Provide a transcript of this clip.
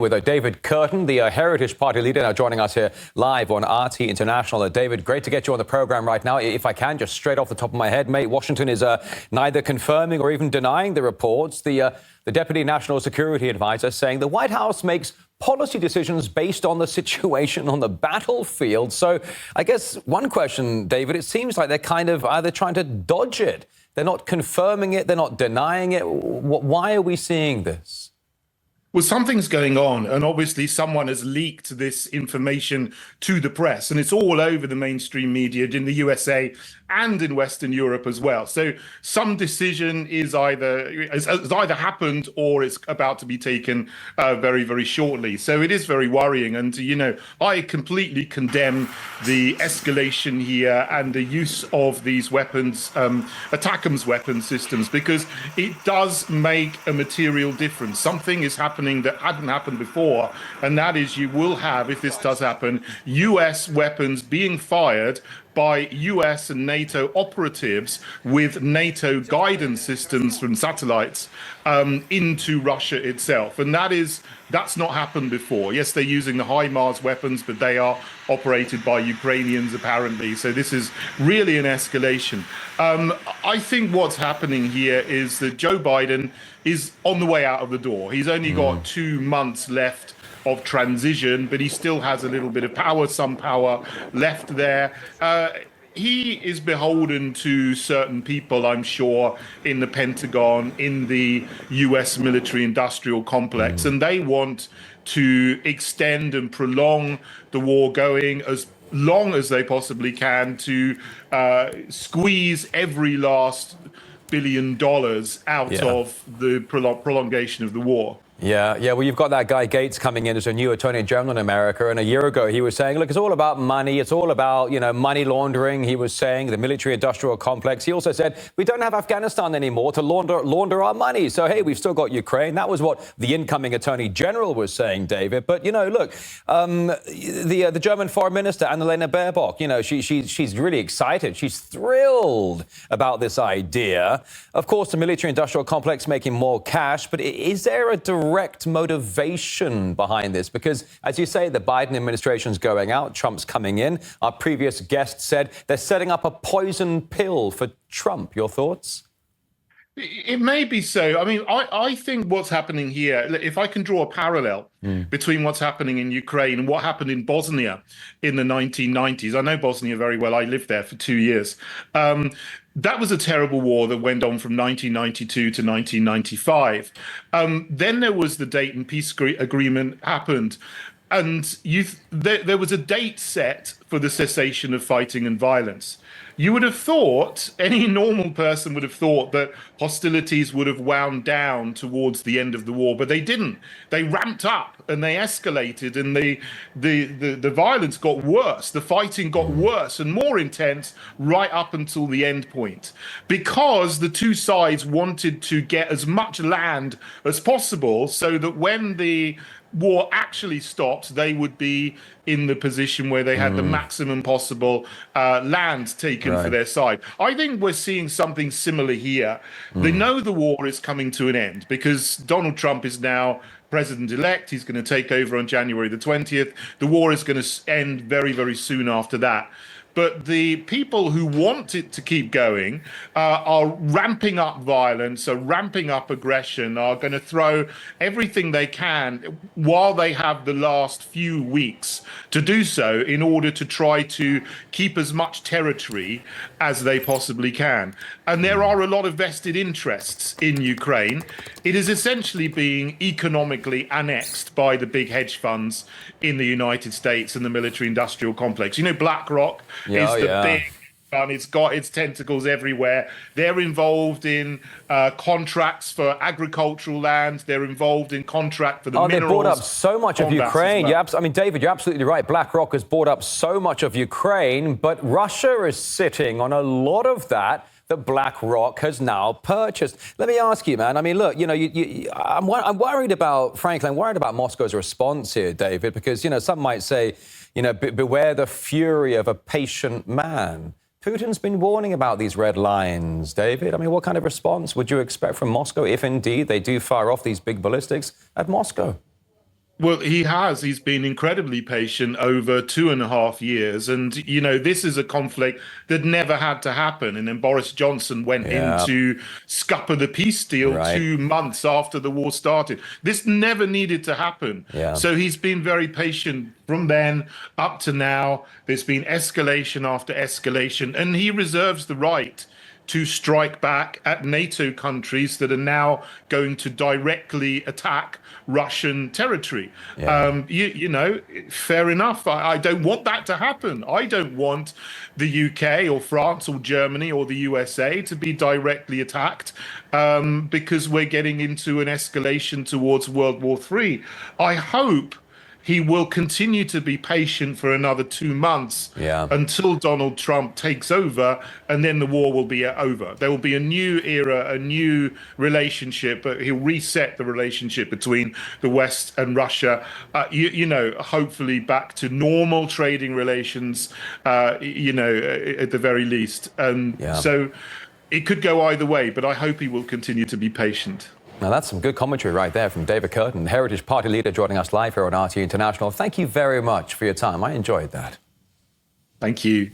With David Curtin, the Heritage Party leader, now joining us here live on RT International. David, great to get you on the program right now. If I can, just straight off the top of my head, mate, Washington is neither confirming or even denying the reports. The Deputy National Security Advisor saying the White House makes policy decisions based on the situation on the battlefield. So I guess one question, David, it seems like they're kind of either trying to dodge it. They're not confirming it. They're not denying it. Why are we seeing this? Well, something's going on, and obviously someone has leaked this information to the press, and it's all over the mainstream media in the USA and in Western Europe as well. So some decision has either happened or it's about to be taken very, very shortly. So it is very worrying. And, you know, I completely condemn the escalation here and the use of these weapons, ATACMS weapon systems, because it does make a material difference. Something is happening that hadn't happened before, and that is you will have, if this does happen, US weapons being fired by US and NATO operatives with NATO guidance systems from satellites into Russia itself. And that's not happened before. Yes, they're using the HIMARS weapons, but they are operated by Ukrainians apparently. So this is really an escalation. I think what's happening here is that Joe Biden is on the way out of the door. He's only got 2 months left of transition, but he still has a little bit of power, some power left there. He is beholden to certain people, I'm sure, in the Pentagon, in the US military-industrial complex, and they want to extend and prolong the war going as long as they possibly can to squeeze every last $1 billion out of the prolongation of the war. Yeah. Well, you've got that guy Gates coming in as a new Attorney General in America. And a year ago, he was saying, look, it's all about money. It's all about, money laundering. He was saying the military industrial complex. He also said, we don't have Afghanistan anymore to launder our money. So, hey, we've still got Ukraine. That was what the incoming Attorney General was saying, David. But, look, the German Foreign Minister, Annalena Baerbock, she's really excited. She's thrilled about this idea. Of course, the military industrial complex making more cash. But is there a direct motivation behind this? Because, as you say, the Biden administration's going out, Trump's coming in. Our previous guest said they're setting up a poison pill for Trump. Your thoughts? It may be so. I mean, I think what's happening here, if I can draw a parallel between what's happening in Ukraine and what happened in Bosnia in the 1990s. I know Bosnia very well. I lived there for 2 years. That was a terrible war that went on from 1992 to 1995. Then there was the Dayton Peace Agreement happened. And there was a date set for the cessation of fighting and violence. You would have thought, any normal person would have thought that hostilities would have wound down towards the end of the war, but they didn't. They ramped up and they escalated, and the violence got worse. The fighting got worse and more intense right up until the end point, because the two sides wanted to get as much land as possible so that when the war actually stopped, they would be in the position where they had the maximum possible land taken for their side. I think we're seeing something similar here. They know the war is coming to an end because Donald Trump is now president-elect. He's going to take over on January the 20th. The war is going to end very, very soon after that. But the people who want it to keep going are ramping up violence, are ramping up aggression, are going to throw everything they can while they have the last few weeks to do so in order to try to keep as much territory as they possibly can. And there are a lot of vested interests in Ukraine. It is essentially being economically annexed by the big hedge funds in the United States and the military-industrial complex. BlackRock is the big fund. It's got its tentacles everywhere. They're involved in contracts for agricultural land. They're involved in contract for the minerals. They bought up so much of Ukraine. Well. David, you're absolutely right. BlackRock has bought up so much of Ukraine, but Russia is sitting on a lot of that BlackRock has now purchased. Let me ask you, man. I mean, look, I'm worried about, frankly, I'm worried about Moscow's response here, David, because, some might say, beware the fury of a patient man. Putin's been warning about these red lines, David. I mean, what kind of response would you expect from Moscow if indeed they do fire off these big ballistics at Moscow? Well, he has. He's been incredibly patient over 2.5 years. And, this is a conflict that never had to happen. And then Boris Johnson went in Yeah, to scupper the peace deal right. 2 months after the war started. This never needed to happen. Yeah. So he's been very patient from then up to now. There's been escalation after escalation, and he reserves the right to strike back at NATO countries that are now going to directly attack Russian territory. Yeah. Fair enough. I don't want that to happen. I don't want the UK or France or Germany or the USA to be directly attacked because we're getting into an escalation towards World War III. I hope he will continue to be patient for another 2 months until Donald Trump takes over, and then the war will be over. There will be a new era, a new relationship, but he'll reset the relationship between the West and Russia, hopefully back to normal trading relations, at the very least. So it could go either way, but I hope he will continue to be patient. Now, that's some good commentary right there from David Curtin, Heritage Party leader, joining us live here on RT International. Thank you very much for your time. I enjoyed that. Thank you.